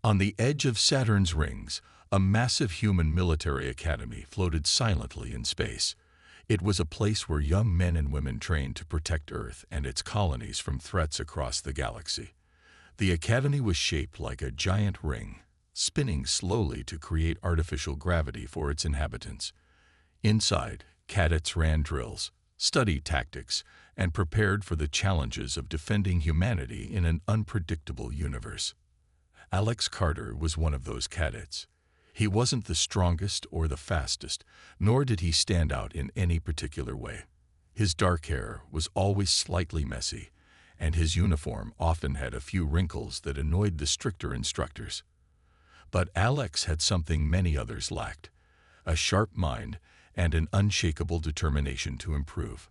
On the edge of Saturn's rings, a massive human military academy floated silently in space. It was a place where young men and women trained to protect Earth and its colonies from threats across the galaxy. The academy was shaped like a giant ring, spinning slowly to create artificial gravity for its inhabitants. Inside, cadets ran drills, studied tactics, and prepared for the challenges of defending humanity in an unpredictable universe. Alex Carter was one of those cadets. He wasn't the strongest or the fastest, nor did he stand out in any particular way. His dark hair was always slightly messy, and his uniform often had a few wrinkles that annoyed the stricter instructors. But Alex had something many others lacked: a sharp mind and an unshakable determination to improve.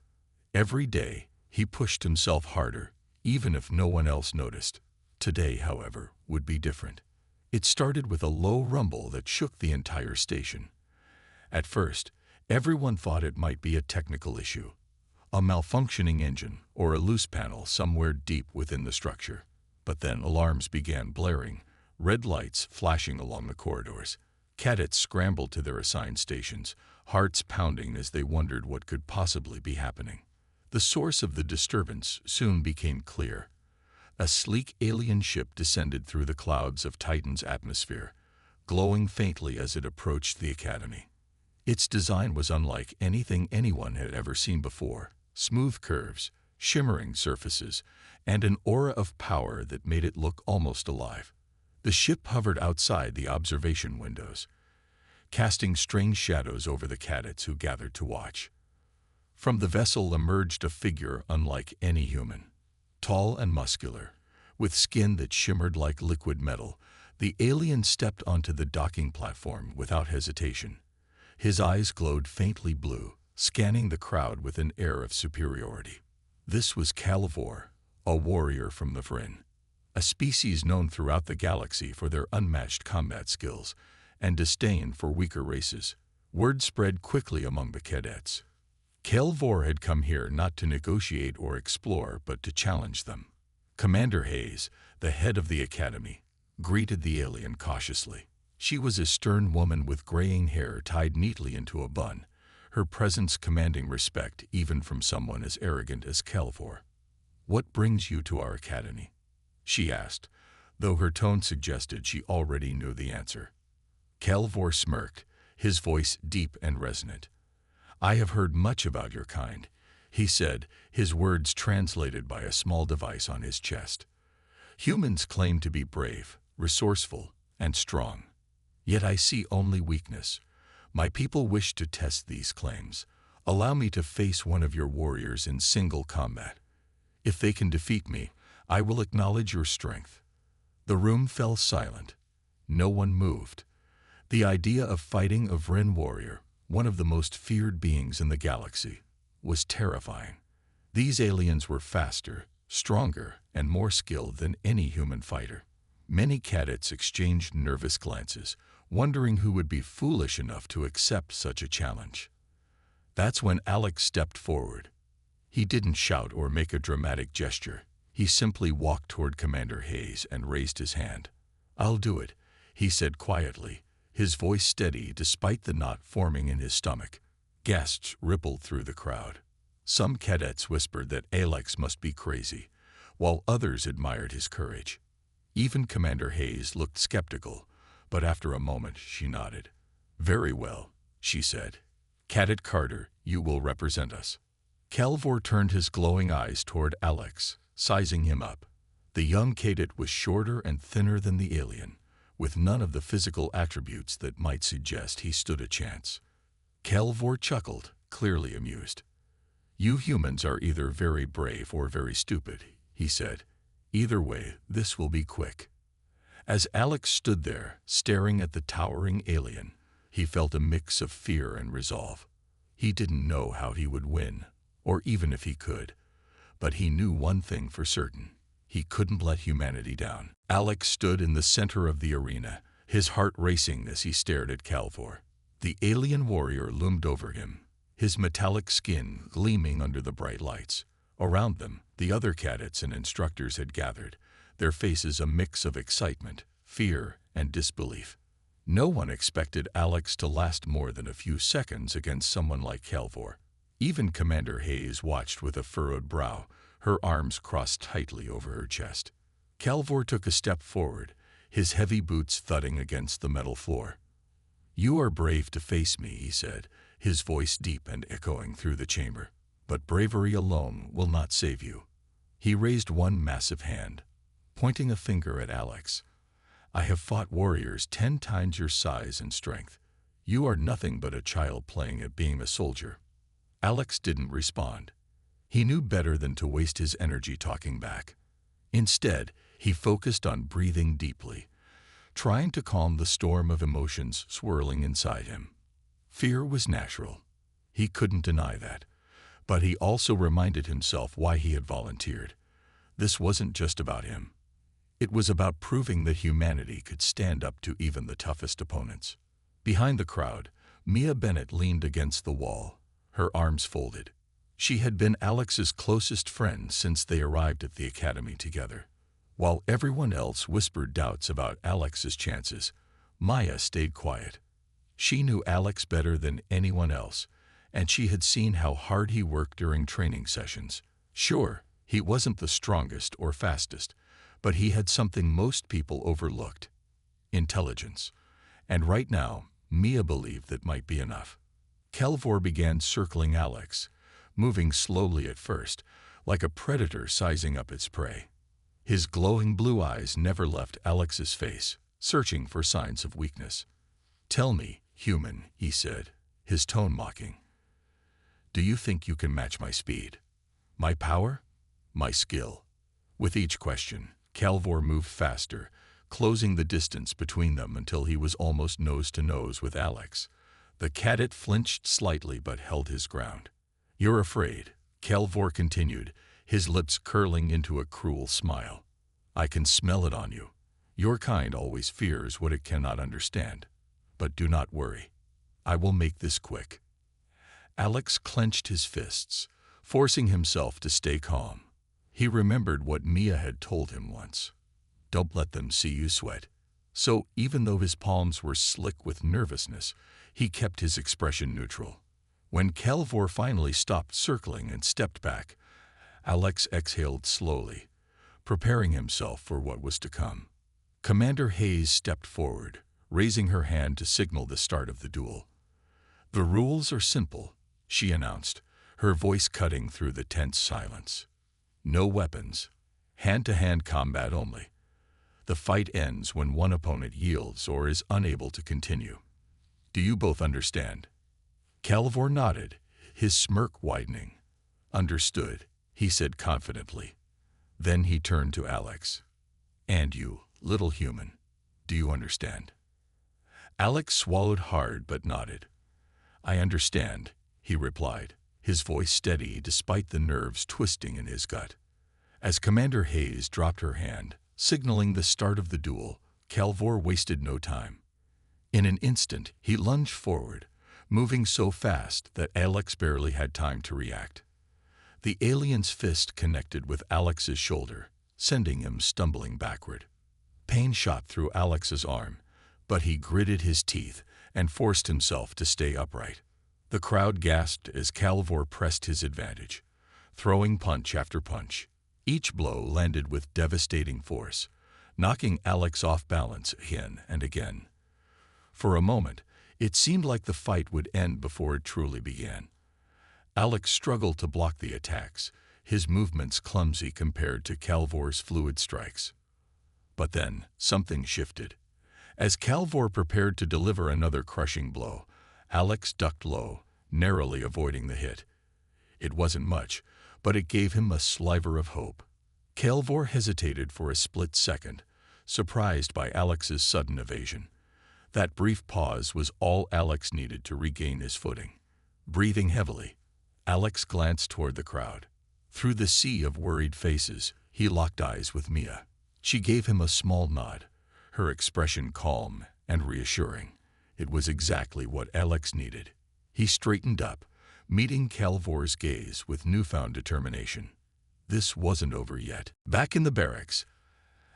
Every day, he pushed himself harder, even if no one else noticed. Today, however, would be different. It started with a low rumble that shook the entire station. At first, everyone thought it might be a technical issue, a malfunctioning engine or a loose panel somewhere deep within the structure. But then alarms began blaring, red lights flashing along the corridors. Cadets scrambled to their assigned stations, hearts pounding as they wondered what could possibly be happening. The source of the disturbance soon became clear. A sleek alien ship descended through the clouds of Titan's atmosphere, glowing faintly as it approached the academy. Its design was unlike anything anyone had ever seen before: smooth curves, shimmering surfaces, and an aura of power that made it look almost alive. The ship hovered outside the observation windows, casting strange shadows over the cadets who gathered to watch. From the vessel emerged a figure unlike any human. Tall and muscular, with skin that shimmered like liquid metal, the alien stepped onto the docking platform without hesitation. His eyes glowed faintly blue, scanning the crowd with an air of superiority. This was Calvor, a warrior from the Vryn, a species known throughout the galaxy for their unmatched combat skills and disdain for weaker races. Word spread quickly among the cadets. Calvor had come here not to negotiate or explore, but to challenge them. Commander Hayes, the head of the academy, greeted the alien cautiously. She was a stern woman with graying hair tied neatly into a bun, her presence commanding respect even from someone as arrogant as Calvor. "What brings you to our academy?" she asked, though her tone suggested she already knew the answer. Calvor smirked, his voice deep and resonant. "I have heard much about your kind," he said, his words translated by a small device on his chest. "Humans claim to be brave, resourceful, and strong. Yet I see only weakness. My people wish to test these claims. Allow me to face one of your warriors in single combat. If they can defeat me, I will acknowledge your strength." The room fell silent. No one moved. The idea of fighting a Vryn warrior, one of the most feared beings in the galaxy, was terrifying. These aliens were faster, stronger, and more skilled than any human fighter. Many cadets exchanged nervous glances, wondering who would be foolish enough to accept such a challenge. That's when Alex stepped forward. He didn't shout or make a dramatic gesture. He simply walked toward Commander Hayes and raised his hand. "I'll do it," he said quietly, his voice steady despite the knot forming in his stomach. Gasps rippled through the crowd. Some cadets whispered that Alex must be crazy, while others admired his courage. Even Commander Hayes looked skeptical, but after a moment she nodded. "Very well," she said. "Cadet Carter, you will represent us." Calvor turned his glowing eyes toward Alex, sizing him up. The young cadet was shorter and thinner than the alien, with none of the physical attributes that might suggest he stood a chance. Calvor chuckled, clearly amused. "You humans are either very brave or very stupid," he said. "Either way, this will be quick." As Alex stood there, staring at the towering alien, he felt a mix of fear and resolve. He didn't know how he would win, or even if he could, but he knew one thing for certain: he couldn't let humanity down. Alex stood in the center of the arena, his heart racing as he stared at Calvor. The alien warrior loomed over him, his metallic skin gleaming under the bright lights. Around them, the other cadets and instructors had gathered, their faces a mix of excitement, fear, and disbelief. No one expected Alex to last more than a few seconds against someone like Calvor. Even Commander Hayes watched with a furrowed brow, her arms crossed tightly over her chest. Calvor took a step forward, his heavy boots thudding against the metal floor. "You are brave to face me," he said, his voice deep and echoing through the chamber. "But bravery alone will not save you." He raised one massive hand, pointing a finger at Alex. "I have fought warriors 10 times your size and strength. You are nothing but a child playing at being a soldier." Alex didn't respond. He knew better than to waste his energy talking back. Instead, he focused on breathing deeply, trying to calm the storm of emotions swirling inside him. Fear was natural. He couldn't deny that. But he also reminded himself why he had volunteered. This wasn't just about him. It was about proving that humanity could stand up to even the toughest opponents. Behind the crowd, Mia Bennett leaned against the wall, her arms folded. She had been Alex's closest friend since they arrived at the academy together. While everyone else whispered doubts about Alex's chances, Maya stayed quiet. She knew Alex better than anyone else, and she had seen how hard he worked during training sessions. Sure, he wasn't the strongest or fastest, but he had something most people overlooked: intelligence. And right now, Mia believed that might be enough. Calvor began circling Alex, moving slowly at first, like a predator sizing up its prey. His glowing blue eyes never left Alex's face, searching for signs of weakness. "Tell me, human," he said, his tone mocking. "Do you think you can match my speed? My power? My skill?" With each question, Calvor moved faster, closing the distance between them until he was almost nose to nose with Alex. The cadet flinched slightly but held his ground. "You're afraid," Calvor continued, his lips curling into a cruel smile. "I can smell it on you. Your kind always fears what it cannot understand. But do not worry. I will make this quick." Alex clenched his fists, forcing himself to stay calm. He remembered what Mia had told him once: "Don't let them see you sweat." So even though his palms were slick with nervousness, he kept his expression neutral. When Calvor finally stopped circling and stepped back, Alex exhaled slowly, preparing himself for what was to come. Commander Hayes stepped forward, raising her hand to signal the start of the duel. "The rules are simple," she announced, her voice cutting through the tense silence. "No weapons. Hand-to-hand combat only. The fight ends when one opponent yields or is unable to continue. Do you both understand?" Calvor nodded, his smirk widening. "Understood," he said confidently. Then he turned to Alex. "And you, little human, do you understand?" Alex swallowed hard but nodded. "I understand," he replied, his voice steady despite the nerves twisting in his gut. As Commander Hayes dropped her hand, signaling the start of the duel, Calvor wasted no time. In an instant, he lunged forward, moving so fast that Alex barely had time to react. The alien's fist connected with Alex's shoulder, sending him stumbling backward. Pain shot through Alex's arm, but he gritted his teeth and forced himself to stay upright. The crowd gasped as Calvor pressed his advantage, throwing punch after punch. Each blow landed with devastating force, knocking Alex off balance again and again. For a moment, it seemed like the fight would end before it truly began. Alex struggled to block the attacks, his movements clumsy compared to Calvor's fluid strikes. But then, something shifted. As Calvor prepared to deliver another crushing blow, Alex ducked low, narrowly avoiding the hit. It wasn't much, but it gave him a sliver of hope. Calvor hesitated for a split second, surprised by Alex's sudden evasion. That brief pause was all Alex needed to regain his footing. Breathing heavily, Alex glanced toward the crowd. Through the sea of worried faces, he locked eyes with Mia. She gave him a small nod, her expression calm and reassuring. It was exactly what Alex needed. He straightened up, meeting Calvor's gaze with newfound determination. This wasn't over yet. Back in the barracks,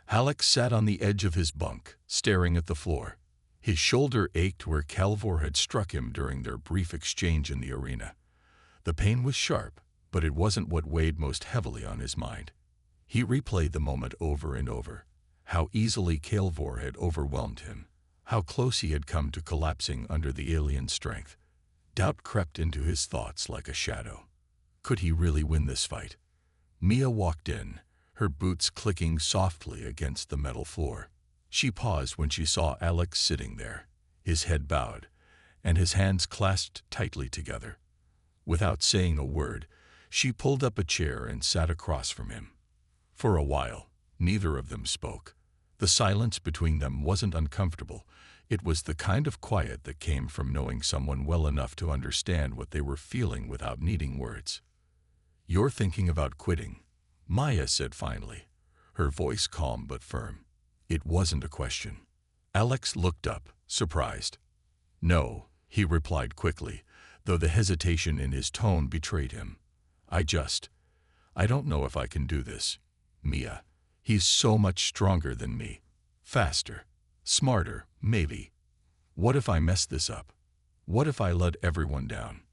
Alex sat on the edge of his bunk, staring at the floor. His shoulder ached where Calvor had struck him during their brief exchange in the arena. The pain was sharp, but it wasn't what weighed most heavily on his mind. He replayed the moment over and over. How easily Calvor had overwhelmed him. How close he had come to collapsing under the alien's strength. Doubt crept into his thoughts like a shadow. Could he really win this fight? Mia walked in, her boots clicking softly against the metal floor. She paused when she saw Alex sitting there, his head bowed, and his hands clasped tightly together. Without saying a word, she pulled up a chair and sat across from him. For a while, neither of them spoke. The silence between them wasn't uncomfortable. It was the kind of quiet that came from knowing someone well enough to understand what they were feeling without needing words. "You're thinking about quitting," Maya said finally, her voice calm but firm. It wasn't a question. Alex looked up, surprised. "No," he replied quickly, though the hesitation in his tone betrayed him. I don't know if I can do this, Mia. He's so much stronger than me. Faster. Smarter, maybe. What if I mess this up? What if I let everyone down?"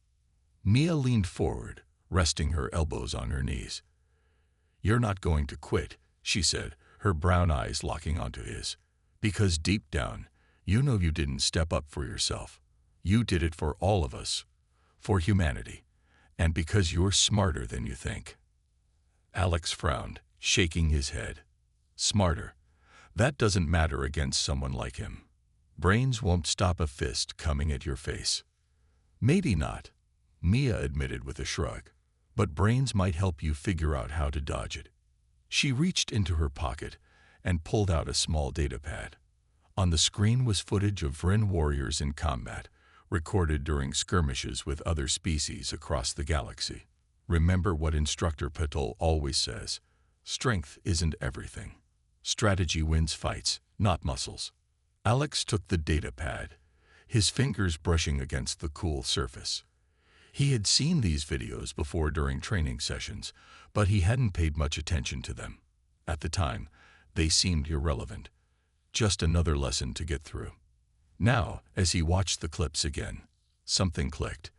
Mia leaned forward, resting her elbows on her knees. "You're not going to quit," she said, her brown eyes locking onto his. "Because deep down, you know you didn't step up for yourself. You did it for all of us. For humanity. And because you're smarter than you think." Alex frowned, shaking his head. Smarter. That doesn't matter against someone like him. Brains won't stop a fist coming at your face. "Maybe not," Mia admitted with a shrug. "But brains might help you figure out how to dodge it." She reached into her pocket and pulled out a small datapad. On the screen was footage of Vryn warriors in combat, recorded during skirmishes with other species across the galaxy. Remember what Instructor Patel always says: strength isn't everything. Strategy wins fights, not muscles. Alex took the datapad, his fingers brushing against the cool surface. He had seen these videos before during training sessions, but he hadn't paid much attention to them. At the time, they seemed irrelevant. Just another lesson to get through. Now, as he watched the clips again, something clicked.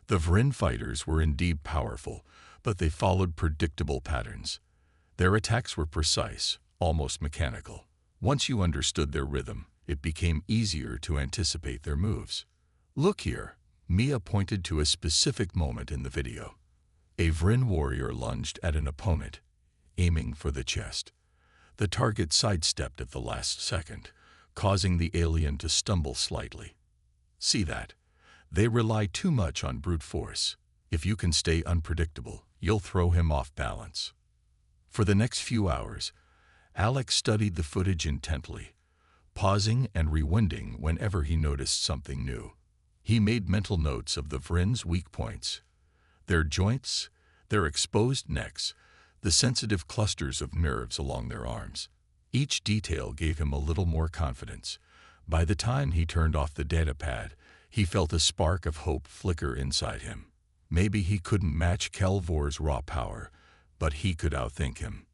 The Vryn fighters were indeed powerful, but they followed predictable patterns. Their attacks were precise, almost mechanical. Once you understood their rhythm, it became easier to anticipate their moves. "Look here," Mia pointed to a specific moment in the video. A Vryn warrior lunged at an opponent, aiming for the chest. The target sidestepped at the last second, causing the alien to stumble slightly. "See that? They rely too much on brute force. If you can stay unpredictable, you'll throw him off balance." For the next few hours, Alex studied the footage intently, pausing and rewinding whenever he noticed something new. He made mental notes of the Vryn's weak points, their joints, their exposed necks, the sensitive clusters of nerves along their arms. Each detail gave him a little more confidence. By the time he turned off the datapad, he felt a spark of hope flicker inside him. Maybe he couldn't match Calvor's raw power, but he could outthink him.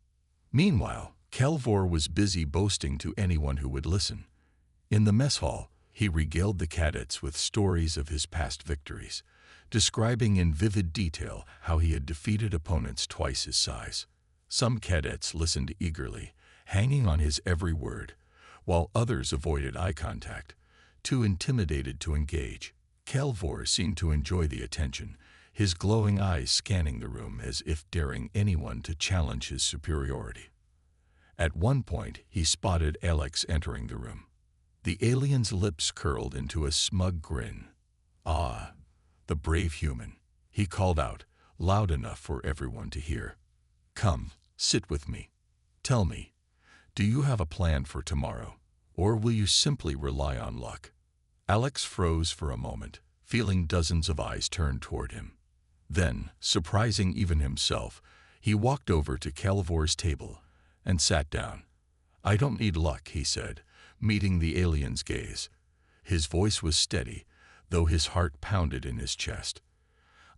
Meanwhile, Calvor was busy boasting to anyone who would listen. In the mess hall, he regaled the cadets with stories of his past victories, describing in vivid detail how he had defeated opponents twice his size. Some cadets listened eagerly, hanging on his every word, while others avoided eye contact, too intimidated to engage. Calvor seemed to enjoy the attention, his glowing eyes scanning the room as if daring anyone to challenge his superiority. At one point, he spotted Alex entering the room. The alien's lips curled into a smug grin. "Ah, the brave human," he called out, loud enough for everyone to hear. "Come, sit with me. Tell me, do you have a plan for tomorrow, or will you simply rely on luck?" Alex froze for a moment, feeling dozens of eyes turned toward him. Then, surprising even himself, he walked over to Calvor's table and sat down. "I don't need luck," he said, meeting the alien's gaze. His voice was steady, though his heart pounded in his chest.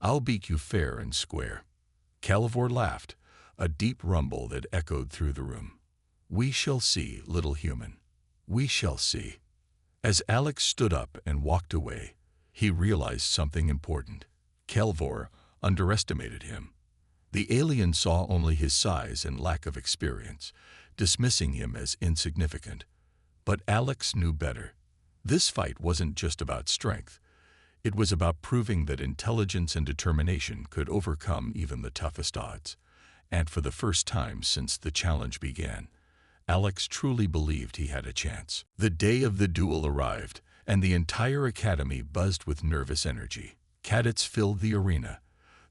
"I'll beat you fair and square." Calvor laughed, a deep rumble that echoed through the room. We shall see, little human. We shall see. As Alex stood up and walked away, he realized something important. Kelvor underestimated him. The alien saw only his size and lack of experience, dismissing him as insignificant. But Alex knew better. This fight wasn't just about strength. It was about proving that intelligence and determination could overcome even the toughest odds. And for the first time since the challenge began, Alex truly believed he had a chance. The day of the duel arrived, and the entire academy buzzed with nervous energy. Cadets filled the arena,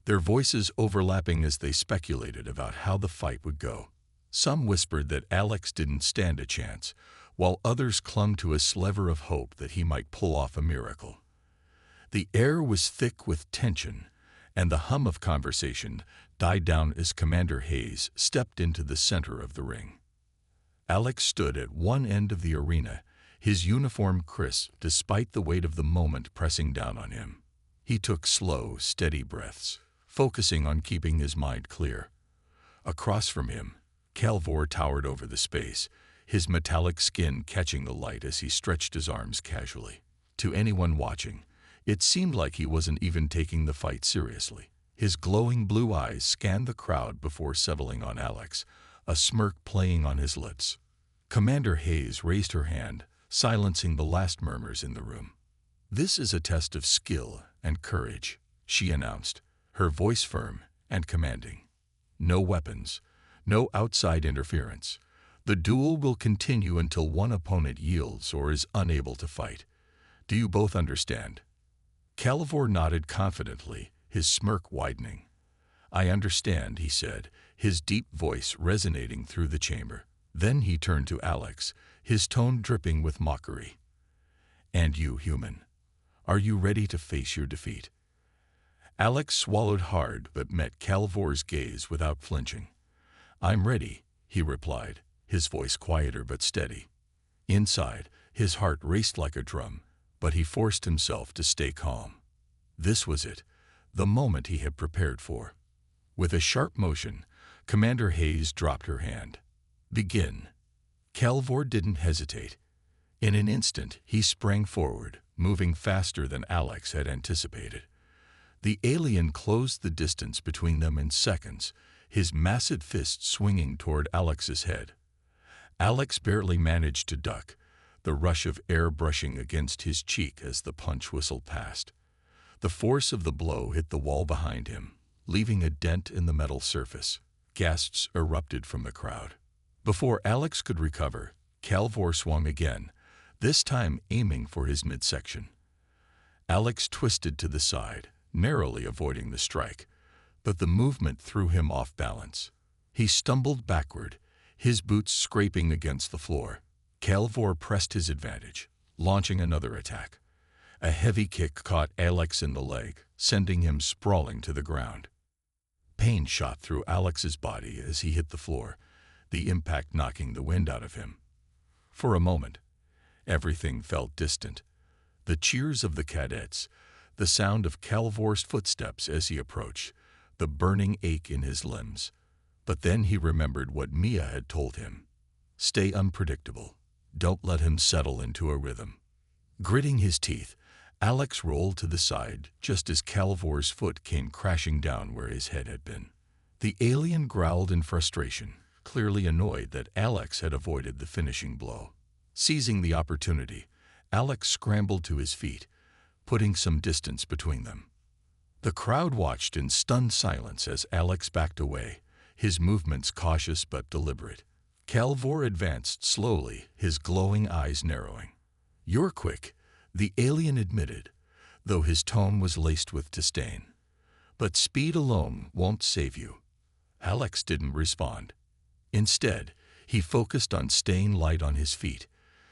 their voices overlapping as they speculated about how the fight would go. Some whispered that Alex didn't stand a chance, while others clung to a sliver of hope that he might pull off a miracle. The air was thick with tension, and the hum of conversation died down as Commander Hayes stepped into the center of the ring. Alex stood at one end of the arena, his uniform crisp despite the weight of the moment pressing down on him. He took slow, steady breaths, focusing on keeping his mind clear. Across from him, Kelvor towered over the space, his metallic skin catching the light as he stretched his arms casually. To anyone watching, it seemed like he wasn't even taking the fight seriously. His glowing blue eyes scanned the crowd before settling on Alex, a smirk playing on his lips. Commander Hayes raised her hand, silencing the last murmurs in the room. "This is a test of skill and courage," she announced, her voice firm and commanding. "No weapons, no outside interference. The duel will continue until one opponent yields or is unable to fight. Do you both understand?" Kelvor nodded confidently, his smirk widening. "I understand," he said, his deep voice resonating through the chamber. Then he turned to Alex, his tone dripping with mockery. "And you, human, are you ready to face your defeat?" Alex swallowed hard but met Kelvor's gaze without flinching. "I'm ready," he replied, his voice quieter but steady. Inside, his heart raced like a drum, but he forced himself to stay calm. This was it, the moment he had prepared for. With a sharp motion, Commander Hayes dropped her hand. "Begin." Kelvor didn't hesitate. In an instant, he sprang forward, moving faster than Alex had anticipated. The alien closed the distance between them in seconds, his massive fist swinging toward Alex's head. Alex barely managed to duck, the rush of air brushing against his cheek as the punch whistled past. The force of the blow hit the wall behind him, leaving a dent in the metal surface. Gasps erupted from the crowd. Before Alex could recover, Kelvor swung again, this time aiming for his midsection. Alex twisted to the side, narrowly avoiding the strike, but the movement threw him off balance. He stumbled backward, his boots scraping against the floor. Kelvor pressed his advantage, launching another attack. A heavy kick caught Alex in the leg, sending him sprawling to the ground. Pain shot through Alex's body as he hit the floor, the impact knocking the wind out of him. For a moment, everything felt distant. The cheers of the cadets, the sound of Kelvor's footsteps as he approached, the burning ache in his limbs. But then he remembered what Mia had told him. Stay unpredictable. Don't let him settle into a rhythm. Gritting his teeth, Alex rolled to the side just as Kelvor's foot came crashing down where his head had been. The alien growled in frustration, clearly annoyed that Alex had avoided the finishing blow. Seizing the opportunity, Alex scrambled to his feet, putting some distance between them. The crowd watched in stunned silence as Alex backed away, his movements cautious but deliberate. Kelvor advanced slowly, his glowing eyes narrowing. "You're quick," the alien admitted, though his tone was laced with disdain. "But speed alone won't save you." Alex didn't respond. Instead, he focused on staying light on his feet,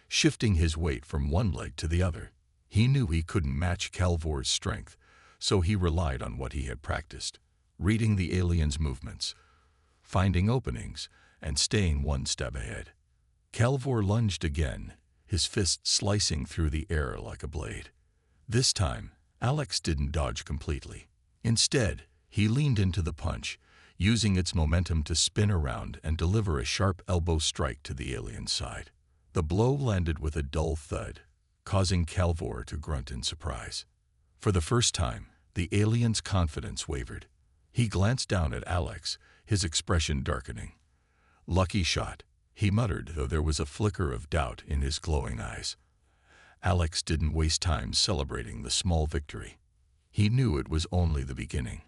shifting his weight from one leg to the other. He knew he couldn't match Kelvor's strength, so he relied on what he had practiced, reading the alien's movements, finding openings, and staying one step ahead. Kelvor lunged again, his fist slicing through the air like a blade. This time, Alex didn't dodge completely. Instead, he leaned into the punch, using its momentum to spin around and deliver a sharp elbow strike to the alien's side. The blow landed with a dull thud, causing Calvor to grunt in surprise. For the first time, the alien's confidence wavered. He glanced down at Alex, his expression darkening. "Lucky shot," he muttered, though there was a flicker of doubt in his glowing eyes. Alex didn't waste time celebrating the small victory. He knew it was only the beginning.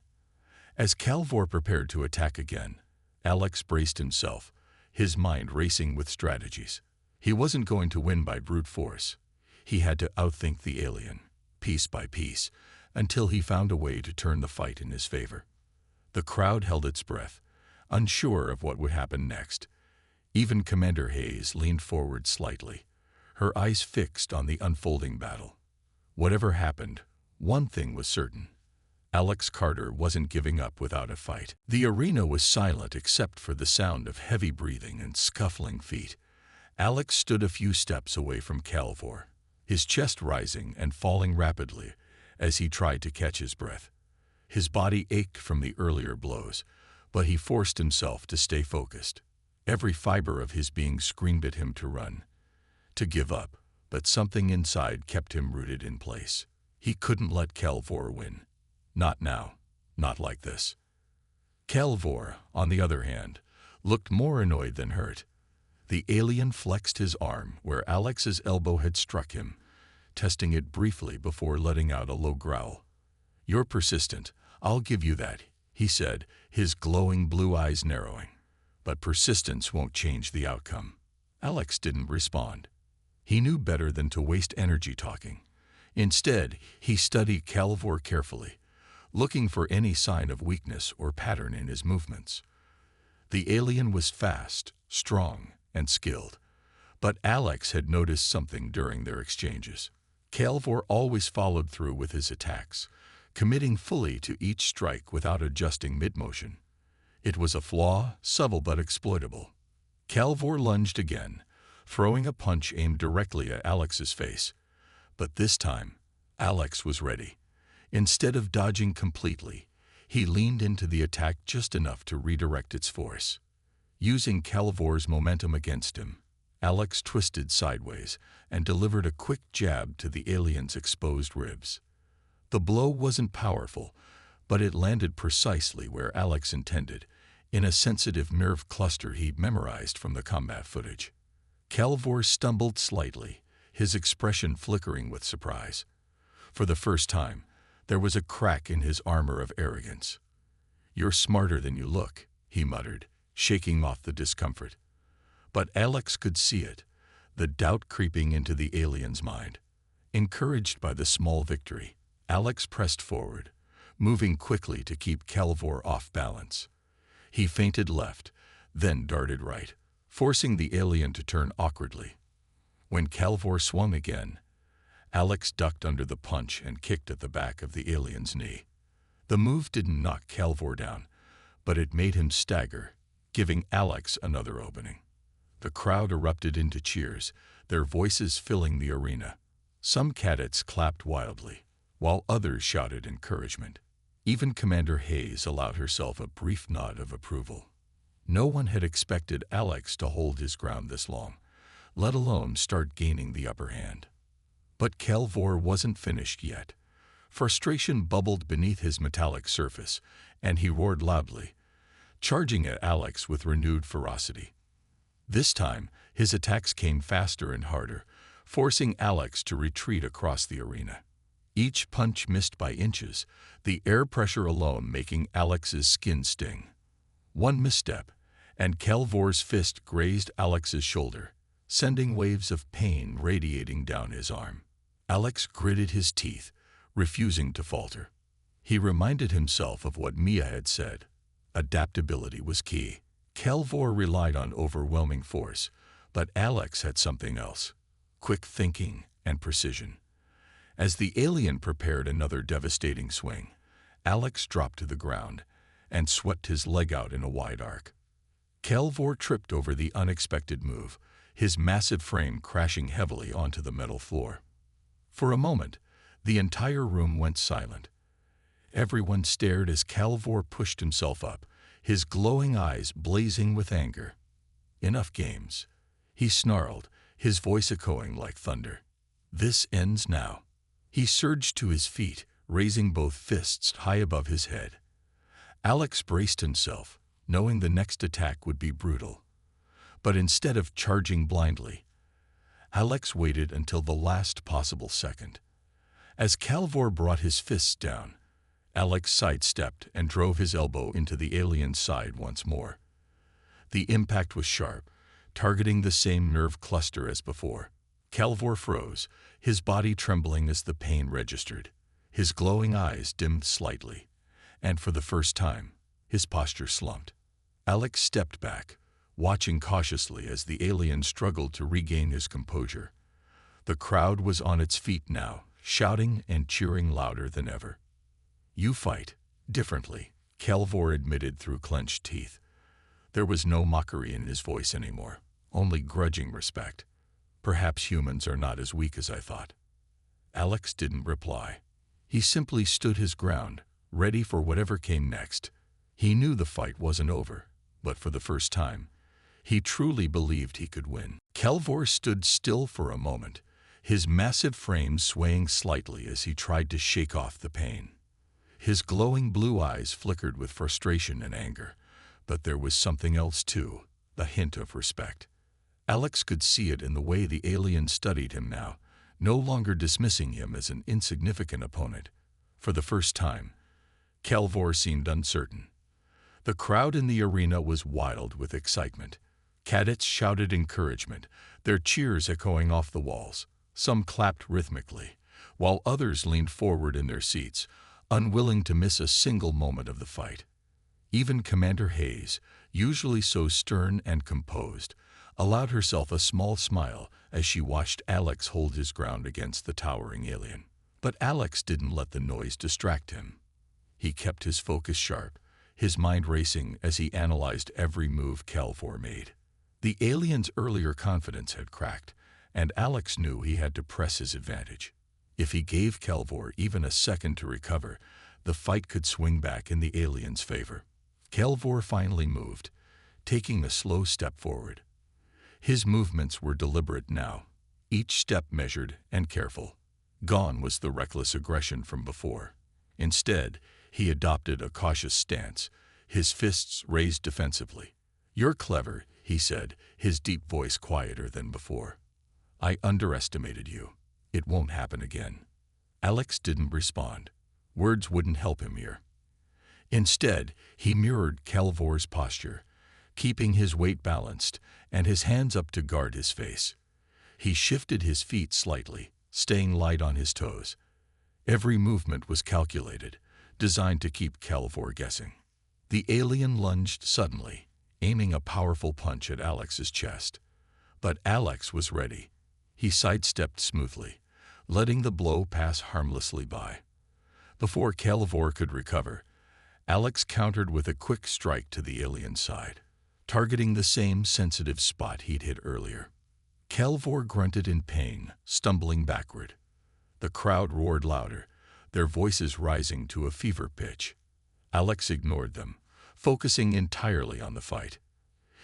As Calvor prepared to attack again, Alex braced himself, his mind racing with strategies. He wasn't going to win by brute force. He had to outthink the alien, piece by piece, until he found a way to turn the fight in his favor. The crowd held its breath, unsure of what would happen next. Even Commander Hayes leaned forward slightly, her eyes fixed on the unfolding battle. Whatever happened, one thing was certain. Alex Carter wasn't giving up without a fight. The arena was silent except for the sound of heavy breathing and scuffling feet. Alex stood a few steps away from Calvor, his chest rising and falling rapidly as he tried to catch his breath. His body ached from the earlier blows, but he forced himself to stay focused. Every fiber of his being screamed at him to run, to give up, but something inside kept him rooted in place. He couldn't let Calvor win. Not now. Not like this. Calvor, on the other hand, looked more annoyed than hurt. The alien flexed his arm where Alex's elbow had struck him, testing it briefly before letting out a low growl. "You're persistent, I'll give you that," he said, his glowing blue eyes narrowing. "But persistence won't change the outcome." Alex didn't respond. He knew better than to waste energy talking. Instead, he studied Calvor carefully, looking for any sign of weakness or pattern in his movements. The alien was fast, strong, and skilled, but Alex had noticed something during their exchanges. Calvor always followed through with his attacks, committing fully to each strike without adjusting mid-motion. It was a flaw, subtle but exploitable. Calvor lunged again, throwing a punch aimed directly at Alex's face. But this time, Alex was ready. Instead of dodging completely, he leaned into the attack just enough to redirect its force. Using Calvor's momentum against him, Alex twisted sideways and delivered a quick jab to the alien's exposed ribs. The blow wasn't powerful, but it landed precisely where Alex intended, in a sensitive nerve cluster he'd memorized from the combat footage. Calvor stumbled slightly, his expression flickering with surprise. For the first time, there was a crack in his armor of arrogance. "You're smarter than you look," he muttered, shaking off the discomfort. But Alex could see it, the doubt creeping into the alien's mind. Encouraged by the small victory, Alex pressed forward, moving quickly to keep Calvor off balance. He feinted left, then darted right, forcing the alien to turn awkwardly. When Calvor swung again, Alex ducked under the punch and kicked at the back of the alien's knee. The move didn't knock Calvor down, but it made him stagger, giving Alex another opening. The crowd erupted into cheers, their voices filling the arena. Some cadets clapped wildly, while others shouted encouragement. Even Commander Hayes allowed herself a brief nod of approval. No one had expected Alex to hold his ground this long, let alone start gaining the upper hand. But Calvor wasn't finished yet. Frustration bubbled beneath his metallic surface, and he roared loudly, charging at Alex with renewed ferocity. This time, his attacks came faster and harder, forcing Alex to retreat across the arena. Each punch missed by inches, the air pressure alone making Alex's skin sting. One misstep, and Calvor's fist grazed Alex's shoulder, sending waves of pain radiating down his arm. Alex gritted his teeth, refusing to falter. He reminded himself of what Mia had said. Adaptability was key. Calvor relied on overwhelming force, but Alex had something else: quick thinking and precision. As the alien prepared another devastating swing, Alex dropped to the ground and swept his leg out in a wide arc. Calvor tripped over the unexpected move, his massive frame crashing heavily onto the metal floor. For a moment, the entire room went silent. Everyone stared as Calvor pushed himself up, his glowing eyes blazing with anger. "Enough games," he snarled, his voice echoing like thunder. "This ends now." He surged to his feet, raising both fists high above his head. Alex braced himself, knowing the next attack would be brutal. But instead of charging blindly, Alex waited until the last possible second. As Calvor brought his fists down, Alex sidestepped and drove his elbow into the alien's side once more. The impact was sharp, targeting the same nerve cluster as before. Calvor froze, his body trembling as the pain registered. His glowing eyes dimmed slightly, and for the first time, his posture slumped. Alex stepped back, watching cautiously as the alien struggled to regain his composure. The crowd was on its feet now, shouting and cheering louder than ever. "You fight differently," Calvor admitted through clenched teeth. There was no mockery in his voice anymore, only grudging respect. "Perhaps humans are not as weak as I thought." Alex didn't reply. He simply stood his ground, ready for whatever came next. He knew the fight wasn't over, but for the first time, he truly believed he could win. Calvor stood still for a moment, his massive frame swaying slightly as he tried to shake off the pain. His glowing blue eyes flickered with frustration and anger, but there was something else too, a hint of respect. Alex could see it in the way the alien studied him now, no longer dismissing him as an insignificant opponent. For the first time, Calvor seemed uncertain. The crowd in the arena was wild with excitement. Cadets shouted encouragement, their cheers echoing off the walls. Some clapped rhythmically, while others leaned forward in their seats, unwilling to miss a single moment of the fight. Even Commander Hayes, usually so stern and composed, allowed herself a small smile as she watched Alex hold his ground against the towering alien. But Alex didn't let the noise distract him. He kept his focus sharp, his mind racing as he analyzed every move Calvor made. The alien's earlier confidence had cracked, and Alex knew he had to press his advantage. If he gave Calvor even a second to recover, the fight could swing back in the alien's favor. Calvor finally moved, taking a slow step forward. His movements were deliberate now, each step measured and careful. Gone was the reckless aggression from before. Instead, he adopted a cautious stance, his fists raised defensively. "You're clever," he said, his deep voice quieter than before. "I underestimated you. It won't happen again." Alex didn't respond. Words wouldn't help him here. Instead, he mirrored Calvor's posture, keeping his weight balanced and his hands up to guard his face. He shifted his feet slightly, staying light on his toes. Every movement was calculated, designed to keep Calvor guessing. The alien lunged suddenly, aiming a powerful punch at Alex's chest. But Alex was ready. He sidestepped smoothly, letting the blow pass harmlessly by. Before Calvor could recover, Alex countered with a quick strike to the alien's side, targeting the same sensitive spot he'd hit earlier. Calvor grunted in pain, stumbling backward. The crowd roared louder, their voices rising to a fever pitch. Alex ignored them, focusing entirely on the fight.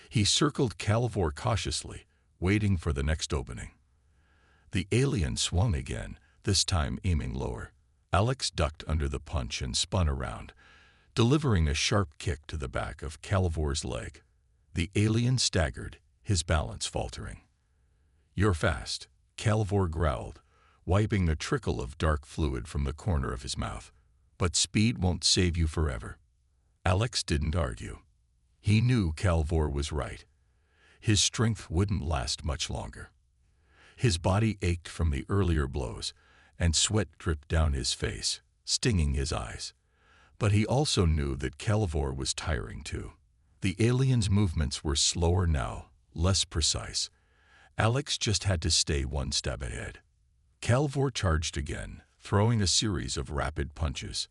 He circled Calvor cautiously, waiting for the next opening. The alien swung again, this time aiming lower. Alex ducked under the punch and spun around, delivering a sharp kick to the back of Calvor's leg. The alien staggered, his balance faltering. "You're fast," Calvor growled, wiping a trickle of dark fluid from the corner of his mouth. "But speed won't save you forever." Alex didn't argue. He knew Calvor was right. His strength wouldn't last much longer. His body ached from the earlier blows, and sweat dripped down his face, stinging his eyes. But he also knew that Calvor was tiring too. The alien's movements were slower now, less precise. Alex just had to stay one step ahead. Calvor charged again, throwing a series of rapid punches.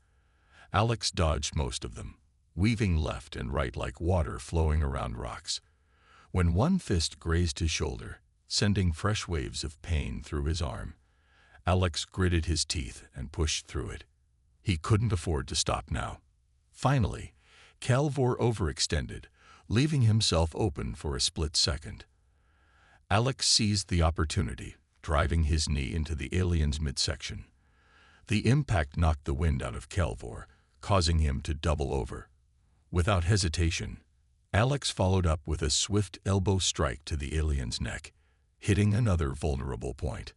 Alex dodged most of them, weaving left and right like water flowing around rocks. When one fist grazed his shoulder, sending fresh waves of pain through his arm, Alex gritted his teeth and pushed through it. He couldn't afford to stop now. Finally, Calvor overextended, leaving himself open for a split second. Alex seized the opportunity, driving his knee into the alien's midsection. The impact knocked the wind out of Calvor, causing him to double over. Without hesitation, Alex followed up with a swift elbow strike to the alien's neck, hitting another vulnerable point.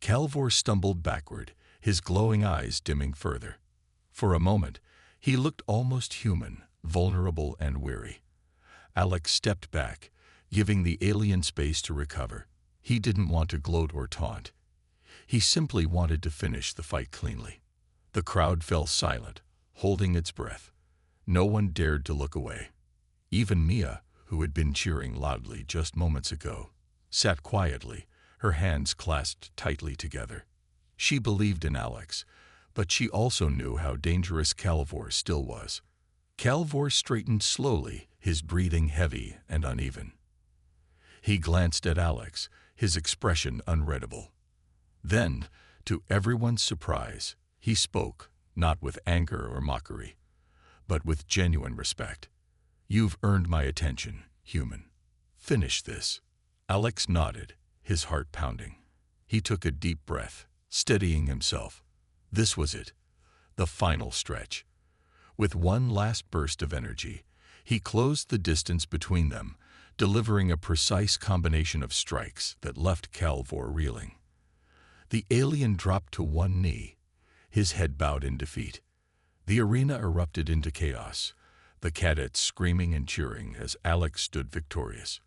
Calvor stumbled backward, his glowing eyes dimming further. For a moment, he looked almost human, vulnerable and weary. Alex stepped back, giving the alien space to recover. He didn't want to gloat or taunt. He simply wanted to finish the fight cleanly. The crowd fell silent, holding its breath. No one dared to look away. Even Mia, who had been cheering loudly just moments ago, sat quietly, her hands clasped tightly together. She believed in Alex, but she also knew how dangerous Calvor still was. Calvor straightened slowly, his breathing heavy and uneven. He glanced at Alex, his expression unreadable. Then, to everyone's surprise, he spoke, not with anger or mockery, but with genuine respect. "You've earned my attention, human. Finish this." Alex nodded, his heart pounding. He took a deep breath, steadying himself. This was it, the final stretch. With one last burst of energy, he closed the distance between them, delivering a precise combination of strikes that left Calvor reeling. The alien dropped to one knee, his head bowed in defeat. The arena erupted into chaos, the cadets screaming and cheering as Alex stood victorious.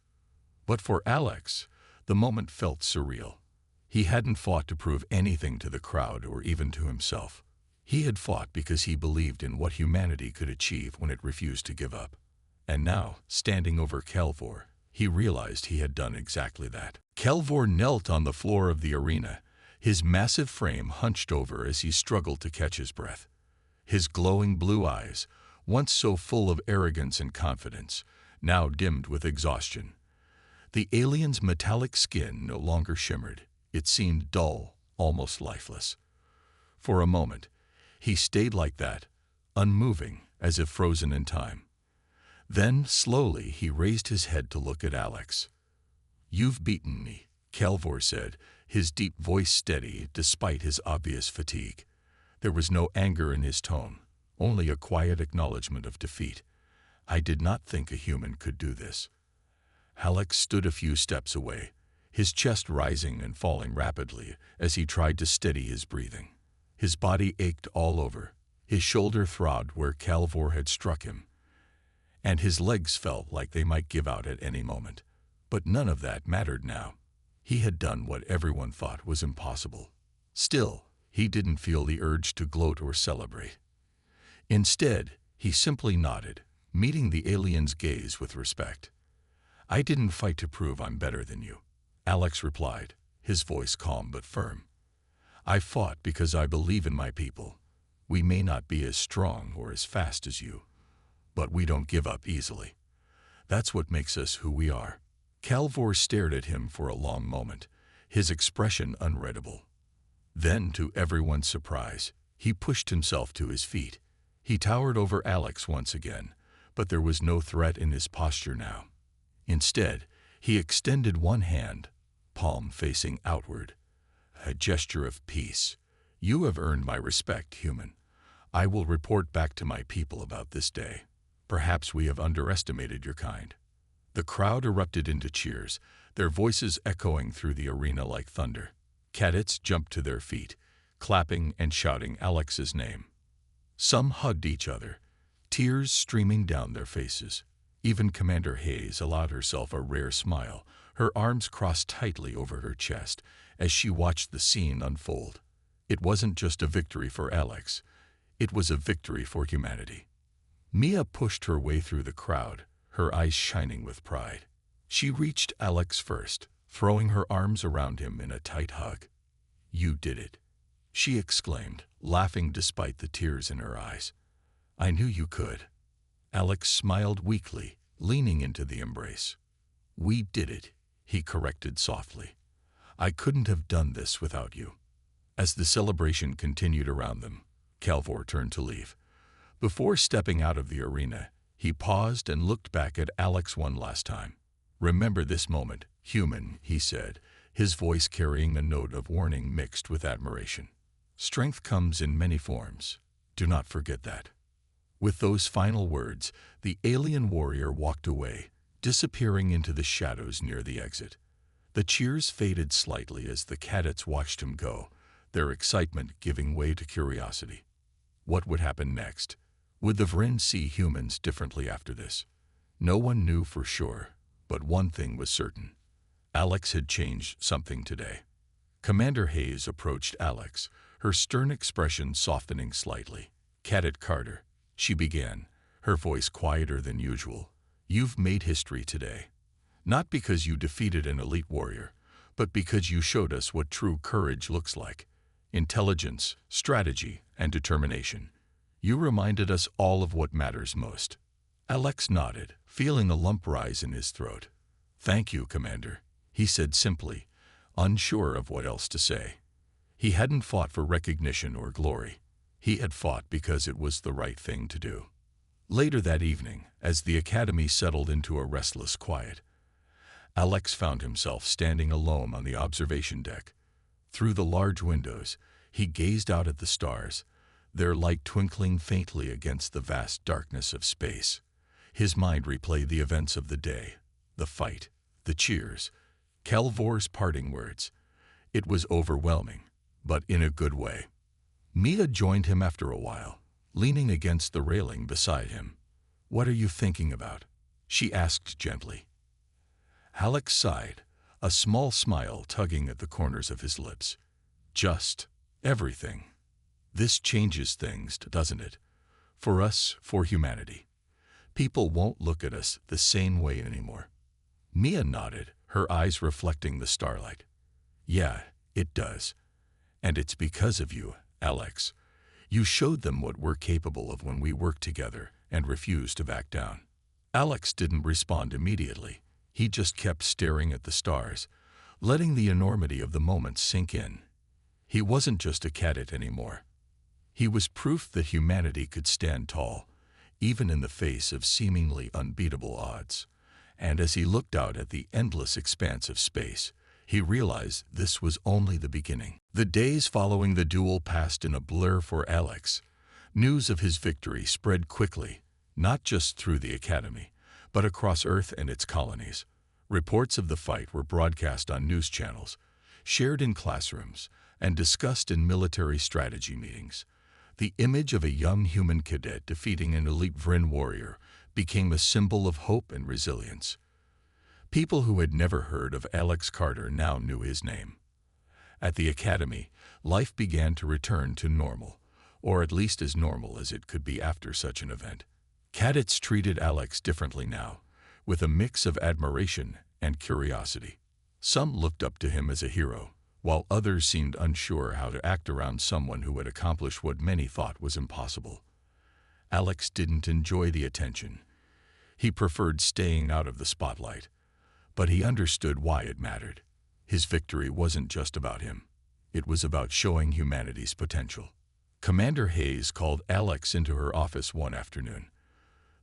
But for Alex, the moment felt surreal. He hadn't fought to prove anything to the crowd or even to himself. He had fought because he believed in what humanity could achieve when it refused to give up. And now, standing over Calvor, he realized he had done exactly that. Calvor knelt on the floor of the arena, his massive frame hunched over as he struggled to catch his breath. His glowing blue eyes, once so full of arrogance and confidence, now dimmed with exhaustion. The alien's metallic skin no longer shimmered. It seemed dull, almost lifeless. For a moment, he stayed like that, unmoving, as if frozen in time. Then, slowly, he raised his head to look at Alex. "You've beaten me," Calvor said, his deep voice steady despite his obvious fatigue. There was no anger in his tone, only a quiet acknowledgement of defeat. "I did not think a human could do this." Alex stood a few steps away, his chest rising and falling rapidly as he tried to steady his breathing. His body ached all over, his shoulder throbbed where Calvor had struck him, and his legs felt like they might give out at any moment. But none of that mattered now. He had done what everyone thought was impossible. Still, he didn't feel the urge to gloat or celebrate. Instead, he simply nodded, meeting the alien's gaze with respect. "I didn't fight to prove I'm better than you," Alex replied, his voice calm but firm. "I fought because I believe in my people. We may not be as strong or as fast as you, but we don't give up easily. That's what makes us who we are." Calvor stared at him for a long moment, his expression unreadable. Then, to everyone's surprise, he pushed himself to his feet. He towered over Alex once again, but there was no threat in his posture now. Instead, he extended one hand, palm facing outward, a gesture of peace. "You have earned my respect, human. I will report back to my people about this day. Perhaps we have underestimated your kind." The crowd erupted into cheers, their voices echoing through the arena like thunder. Cadets jumped to their feet, clapping and shouting Alex's name. Some hugged each other, tears streaming down their faces. Even Commander Hayes allowed herself a rare smile, her arms crossed tightly over her chest as she watched the scene unfold. It wasn't just a victory for Alex, it was a victory for humanity. Mia pushed her way through the crowd, her eyes shining with pride. She reached Alex first, throwing her arms around him in a tight hug. "You did it," she exclaimed, laughing despite the tears in her eyes. "I knew you could." Alex smiled weakly, leaning into the embrace. "We did it," he corrected softly. "I couldn't have done this without you." As the celebration continued around them, Calvor turned to leave. Before stepping out of the arena, He paused and looked back at Alex one last time. "Remember this moment, human," he said, his voice carrying a note of warning mixed with admiration. "Strength comes in many forms. Do not forget that." With those final words, the alien warrior walked away, disappearing into the shadows near the exit. The cheers faded slightly as the cadets watched him go, their excitement giving way to curiosity. What would happen next? Would the Vryn see humans differently after this? No one knew for sure, but one thing was certain. Alex had changed something today. Commander Hayes approached Alex, her stern expression softening slightly. "Cadet Carter," she began, her voice quieter than usual, "you've made history today. Not because you defeated an elite warrior, but because you showed us what true courage looks like. Intelligence, strategy, and determination. You reminded us all of what matters most." Alex nodded, feeling a lump rise in his throat. "Thank you, Commander," he said simply, unsure of what else to say. He hadn't fought for recognition or glory. He had fought because it was the right thing to do. Later that evening, as the academy settled into a restless quiet, Alex found himself standing alone on the observation deck. Through the large windows, he gazed out at the stars, their light twinkling faintly against the vast darkness of space. His mind replayed the events of the day, the fight, the cheers, Kelvor's parting words. It was overwhelming, but in a good way. Mia joined him after a while, leaning against the railing beside him. "What are you thinking about?" she asked gently. Alex sighed, a small smile tugging at the corners of his lips. "Just everything. This changes things, doesn't it? For us, for humanity. People won't look at us the same way anymore." Mia nodded, her eyes reflecting the starlight. "Yeah, it does. And it's because of you, Alex. You showed them what we're capable of when we work together and refused to back down." Alex didn't respond immediately. He just kept staring at the stars, letting the enormity of the moment sink in. He wasn't just a cadet anymore. He was proof that humanity could stand tall, even in the face of seemingly unbeatable odds. And as he looked out at the endless expanse of space, he realized this was only the beginning. The days following the duel passed in a blur for Alex. News of his victory spread quickly, not just through the academy, but across Earth and its colonies. Reports of the fight were broadcast on news channels, shared in classrooms, and discussed in military strategy meetings. The image of a young human cadet defeating an elite Vryn warrior became a symbol of hope and resilience. People who had never heard of Alex Carter now knew his name. At the academy, life began to return to normal, or at least as normal as it could be after such an event. Cadets treated Alex differently now, with a mix of admiration and curiosity. Some looked up to him as a hero, while others seemed unsure how to act around someone who had accomplished what many thought was impossible. Alex didn't enjoy the attention. He preferred staying out of the spotlight, but he understood why it mattered. His victory wasn't just about him. It was about showing humanity's potential. Commander Hayes called Alex into her office one afternoon.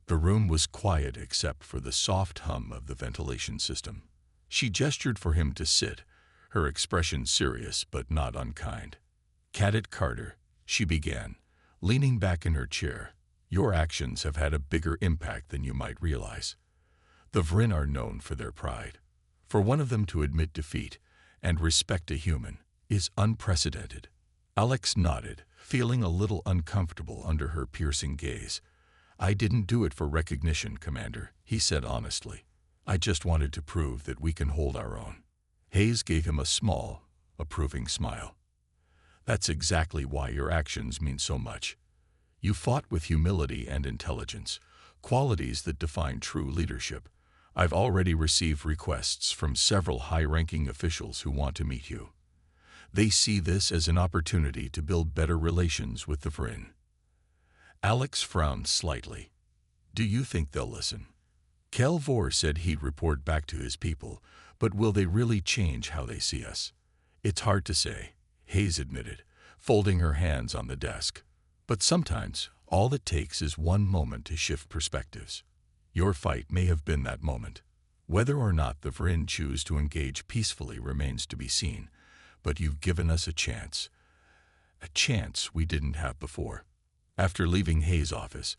The room was quiet except for the soft hum of the ventilation system. She gestured for him to sit, her expression serious but not unkind. "Cadet Carter," she began, leaning back in her chair, "your actions have had a bigger impact than you might realize. The Vryn are known for their pride. For one of them to admit defeat and respect a human is unprecedented." Alex nodded, feeling a little uncomfortable under her piercing gaze. "I didn't do it for recognition, Commander," he said honestly. "I just wanted to prove that we can hold our own." Hayes gave him a small, approving smile. "That's exactly why your actions mean so much. You fought with humility and intelligence, qualities that define true leadership. I've already received requests from several high-ranking officials who want to meet you. They see this as an opportunity to build better relations with the Vryn." Alex frowned slightly. "Do you think they'll listen?" Kelvor said he'd report back to his people, but will they really change how they see us? "It's hard to say," Hayes admitted, folding her hands on the desk. "But sometimes, all it takes is one moment to shift perspectives." Your fight may have been that moment. Whether or not the Vryn choose to engage peacefully remains to be seen, but you've given us a chance. A chance we didn't have before. After leaving Hayes' office,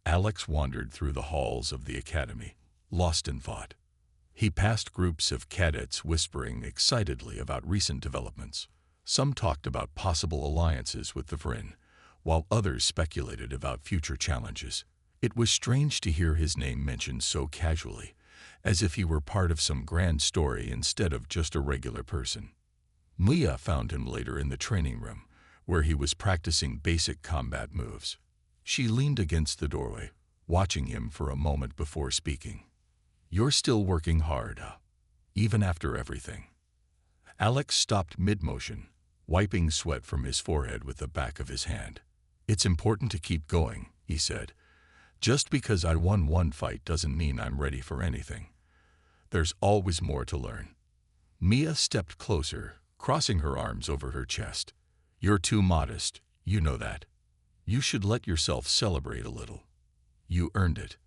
Alex wandered through the halls of the academy, lost in thought. He passed groups of cadets whispering excitedly about recent developments. Some talked about possible alliances with the Vryn, while others speculated about future challenges. It was strange to hear his name mentioned so casually, as if he were part of some grand story instead of just a regular person. Mia found him later in the training room, where he was practicing basic combat moves. She leaned against the doorway, watching him for a moment before speaking. "You're still working hard, huh? Even after everything." Alex stopped mid-motion, wiping sweat from his forehead with the back of his hand. "It's important to keep going," he said. "Just because I won one fight doesn't mean I'm ready for anything. There's always more to learn." Mia stepped closer, crossing her arms over her chest. "You're too modest, you know that. You should let yourself celebrate a little. You earned it."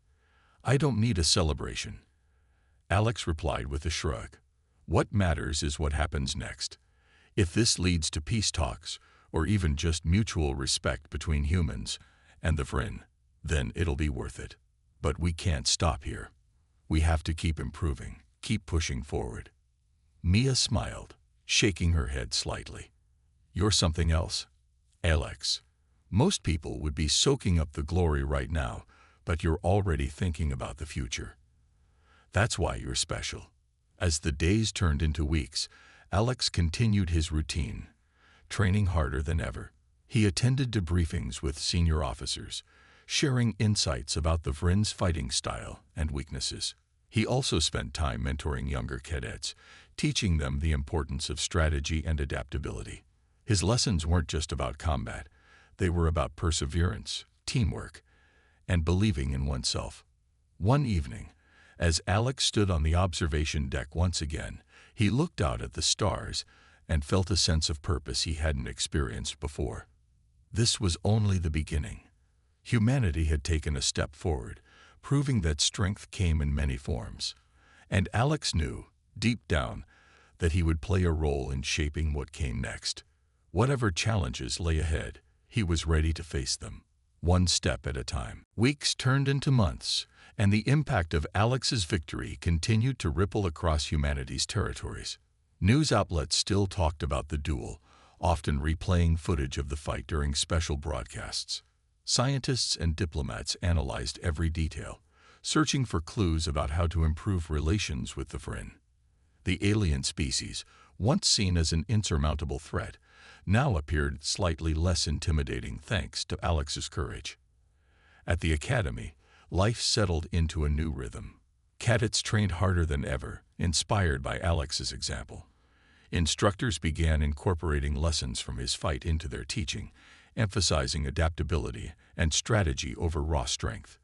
"I don't need a celebration," Alex replied with a shrug. "What matters is what happens next. If this leads to peace talks, or even just mutual respect between humans and the Vryn, then it'll be worth it. But we can't stop here. We have to keep improving, keep pushing forward." Mia smiled, shaking her head slightly. "You're something else, Alex. Most people would be soaking up the glory right now, but you're already thinking about the future. That's why you're special." As the days turned into weeks, Alex continued his routine, training harder than ever. He attended debriefings with senior officers, sharing insights about the Vryn's fighting style and weaknesses. He also spent time mentoring younger cadets, teaching them the importance of strategy and adaptability. His lessons weren't just about combat. They were about perseverance, teamwork, and believing in oneself. One evening, as Alex stood on the observation deck once again, he looked out at the stars and felt a sense of purpose he hadn't experienced before. This was only the beginning. Humanity had taken a step forward, proving that strength came in many forms. And Alex knew, deep down, that he would play a role in shaping what came next. Whatever challenges lay ahead, he was ready to face them, one step at a time. Weeks turned into months, and the impact of Alex's victory continued to ripple across humanity's territories. News outlets still talked about the duel, often replaying footage of the fight during special broadcasts. Scientists and diplomats analyzed every detail, searching for clues about how to improve relations with the Vryn. The alien species, once seen as an insurmountable threat, now appeared slightly less intimidating thanks to Alex's courage. At the academy, life settled into a new rhythm. Cadets trained harder than ever, inspired by Alex's example. Instructors began incorporating lessons from his fight into their teaching, emphasizing adaptability and strategy over raw strength.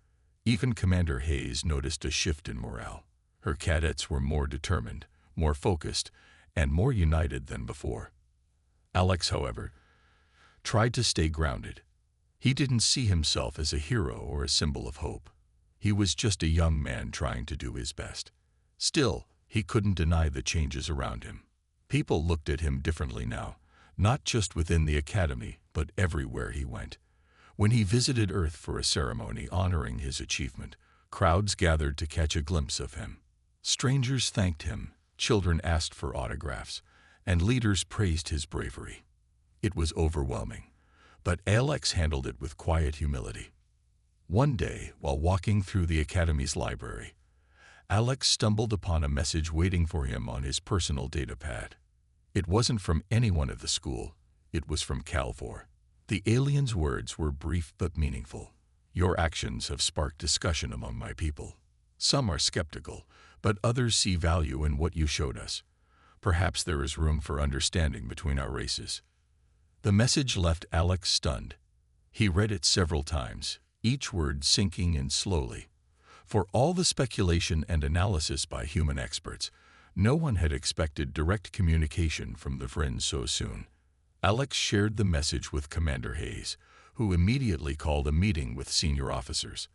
Even Commander Hayes noticed a shift in morale. Her cadets were more determined, more focused, and more united than before. Alex, however, tried to stay grounded. He didn't see himself as a hero or a symbol of hope. He was just a young man trying to do his best. Still, he couldn't deny the changes around him. People looked at him differently now, not just within the academy, but everywhere he went. When he visited Earth for a ceremony honoring his achievement, crowds gathered to catch a glimpse of him. Strangers thanked him, children asked for autographs, and leaders praised his bravery. It was overwhelming, but Alex handled it with quiet humility. One day, while walking through the academy's library, Alex stumbled upon a message waiting for him on his personal datapad. It wasn't from anyone at the school, it was from Calvor. The alien's words were brief but meaningful. "Your actions have sparked discussion among my people. Some are skeptical, but others see value in what you showed us. Perhaps there is room for understanding between our races." The message left Alex stunned. He read it several times, each word sinking in slowly. For all the speculation and analysis by human experts, no one had expected direct communication from the Vryn so soon. Alex shared the message with Commander Hayes, who immediately called a meeting with senior officers.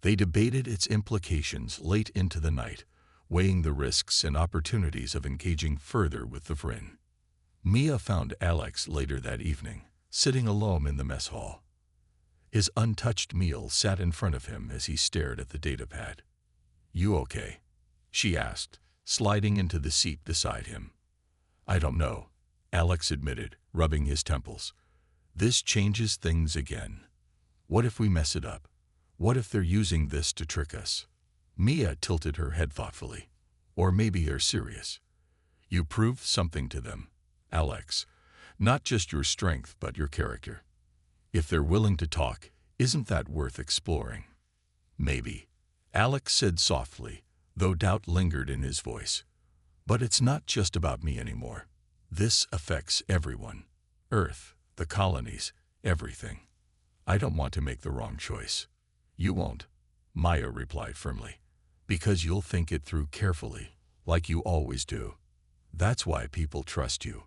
They debated its implications late into the night, weighing the risks and opportunities of engaging further with the Vryn. Mia found Alex later that evening, sitting alone in the mess hall. His untouched meal sat in front of him as he stared at the datapad. "You okay?" she asked, sliding into the seat beside him. "I don't know," Alex admitted, rubbing his temples. "This changes things again. What if we mess it up? What if they're using this to trick us?" Mia tilted her head thoughtfully. "Or maybe they're serious. You proved something to them, Alex. Not just your strength, but your character. If they're willing to talk, isn't that worth exploring?" "Maybe," Alex said softly, though doubt lingered in his voice. "But it's not just about me anymore. This affects everyone. Earth, the colonies, everything. I don't want to make the wrong choice." "You won't," Maya replied firmly, "because you'll think it through carefully, like you always do. That's why people trust you."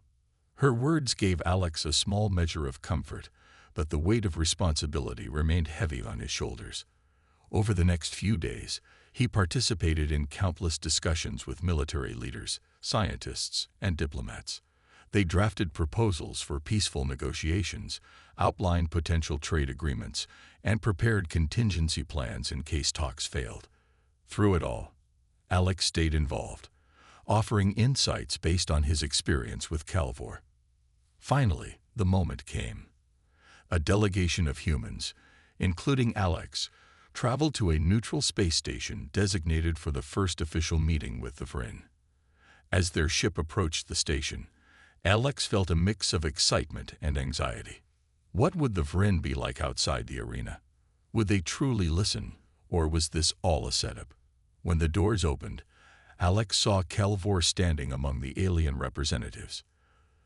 Her words gave Alex a small measure of comfort, but the weight of responsibility remained heavy on his shoulders. Over the next few days, he participated in countless discussions with military leaders, scientists, and diplomats. They drafted proposals for peaceful negotiations, outlined potential trade agreements, and prepared contingency plans in case talks failed. Through it all, Alex stayed involved, offering insights based on his experience with Calvor. Finally, the moment came. A delegation of humans, including Alex, traveled to a neutral space station designated for the first official meeting with the Vryn. As their ship approached the station, Alex felt a mix of excitement and anxiety. What would the Vryn be like outside the arena? Would they truly listen, or was this all a setup? When the doors opened, Alex saw Calvor standing among the alien representatives.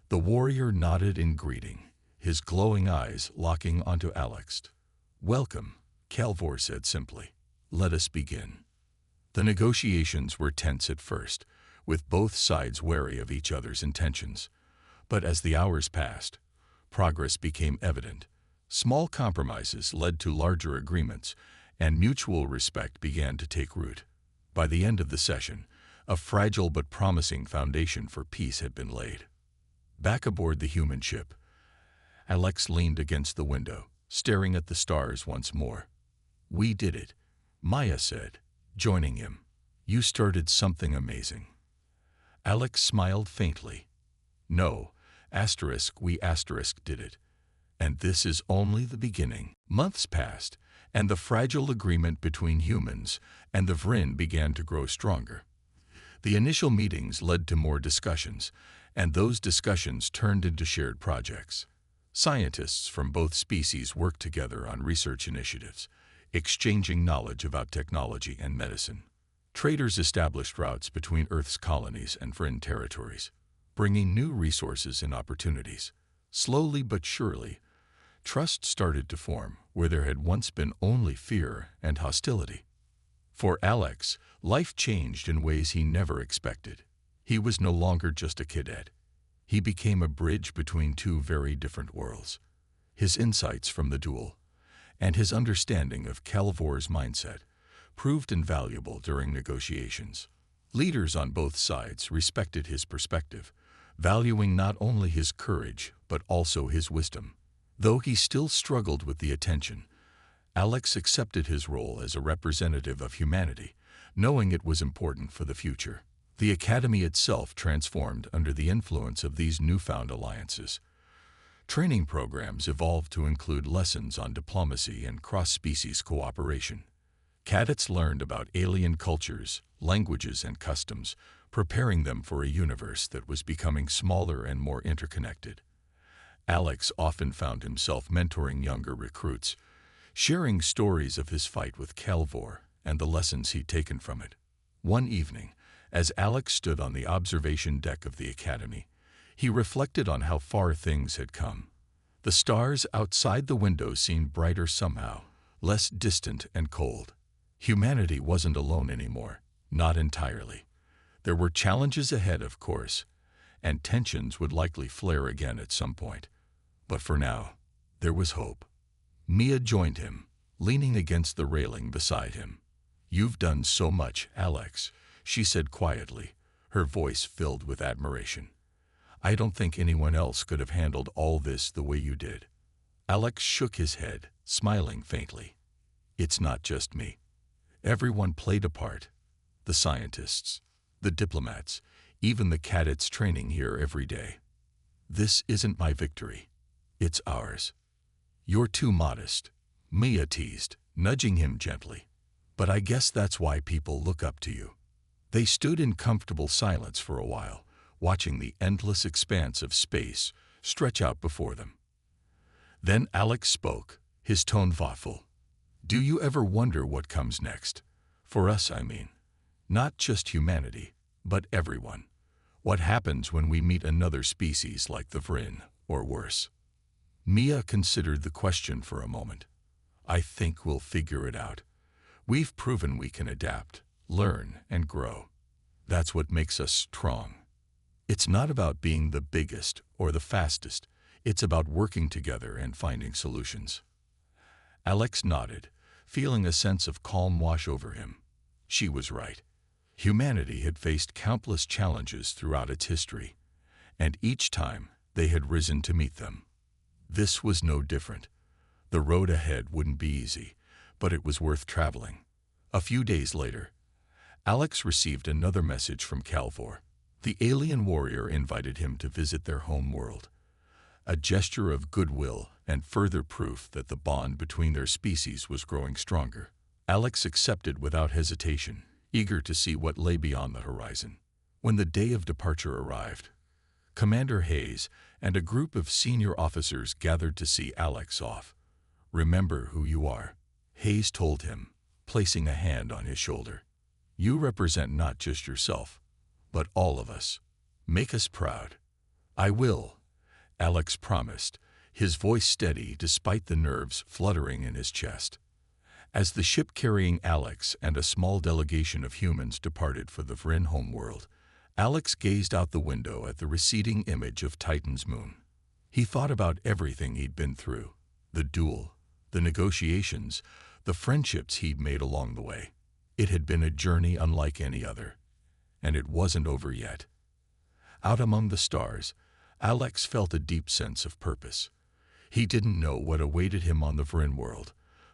The warrior nodded in greeting, his glowing eyes locking onto Alex. "Welcome," Calvor said simply. "Let us begin." The negotiations were tense at first, with both sides wary of each other's intentions. But as the hours passed, progress became evident. Small compromises led to larger agreements, and mutual respect began to take root. By the end of the session, a fragile but promising foundation for peace had been laid. Back aboard the human ship, Alex leaned against the window, staring at the stars once more. "We did it," Maya said, joining him. "You started something amazing." Alex smiled faintly. "No, we did it. And this is only the beginning." Months passed, and the fragile agreement between humans and the Vryn began to grow stronger. The initial meetings led to more discussions, and those discussions turned into shared projects. Scientists from both species worked together on research initiatives, exchanging knowledge about technology and medicine. Traders established routes between Earth's colonies and Vryn territories, bringing new resources and opportunities. Slowly but surely, trust started to form where there had once been only fear and hostility. For Alex, life changed in ways he never expected. He was no longer just a cadet. He became a bridge between two very different worlds. His insights from the duel and his understanding of Calvor's mindset proved invaluable during negotiations. Leaders on both sides respected his perspective, valuing not only his courage but also his wisdom. Though he still struggled with the attention, Alex accepted his role as a representative of humanity, knowing it was important for the future. The Academy itself transformed under the influence of these newfound alliances. Training programs evolved to include lessons on diplomacy and cross-species cooperation. Cadets learned about alien cultures, languages, and customs, preparing them for a universe that was becoming smaller and more interconnected. Alex often found himself mentoring younger recruits, sharing stories of his fight with Calvor and the lessons he'd taken from it. One evening, as Alex stood on the observation deck of the Academy, he reflected on how far things had come. The stars outside the window seemed brighter somehow, less distant and cold. Humanity wasn't alone anymore, not entirely. There were challenges ahead, of course, and tensions would likely flare again at some point. But for now, there was hope. Mia joined him, leaning against the railing beside him. "You've done so much, Alex," she said quietly, her voice filled with admiration. "I don't think anyone else could have handled all this the way you did." Alex shook his head, smiling faintly. "It's not just me. Everyone played a part. The scientists, the diplomats, even the cadets training here every day. This isn't my victory. It's ours." "You're too modest," Mia teased, nudging him gently. "But I guess that's why people look up to you." They stood in comfortable silence for a while, watching the endless expanse of space stretch out before them. Then Alex spoke, his tone thoughtful. "Do you ever wonder what comes next? For us, I mean. Not just humanity, but everyone. What happens when we meet another species like the Vryn, or worse?" Mia considered the question for a moment. "I think we'll figure it out. We've proven we can adapt, learn, and grow. That's what makes us strong. It's not about being the biggest or the fastest. It's about working together and finding solutions." Alex nodded, feeling a sense of calm wash over him. She was right. Humanity had faced countless challenges throughout its history, and each time they had risen to meet them. This was no different. The road ahead wouldn't be easy, but it was worth traveling. A few days later, Alex received another message from Calvor. The alien warrior invited him to visit their home world. A gesture of goodwill and further proof that the bond between their species was growing stronger. Alex accepted without hesitation, eager to see what lay beyond the horizon. When the day of departure arrived, Commander Hayes and a group of senior officers gathered to see Alex off. "Remember who you are," Hayes told him, placing a hand on his shoulder. "You represent not just yourself, but all of us. Make us proud." "I will," Alex promised, his voice steady despite the nerves fluttering in his chest. As the ship carrying Alex and a small delegation of humans departed for the Vryn homeworld, Alex gazed out the window at the receding image of Titan's moon. He thought about everything he'd been through, the duel, the negotiations, the friendships he'd made along the way. It had been a journey unlike any other, and it wasn't over yet. Out among the stars, Alex felt a deep sense of purpose. He didn't know what awaited him on the Vryn world,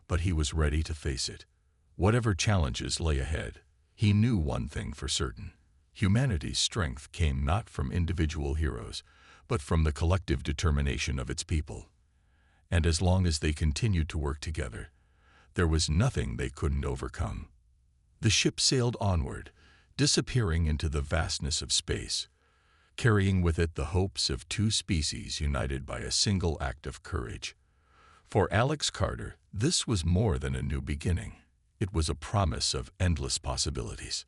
but he was ready to face it. Whatever challenges lay ahead, he knew one thing for certain. Humanity's strength came not from individual heroes, but from the collective determination of its people. And as long as they continued to work together, there was nothing they couldn't overcome. The ship sailed onward, disappearing into the vastness of space, carrying with it the hopes of two species united by a single act of courage. For Alex Carter, this was more than a new beginning. It was a promise of endless possibilities.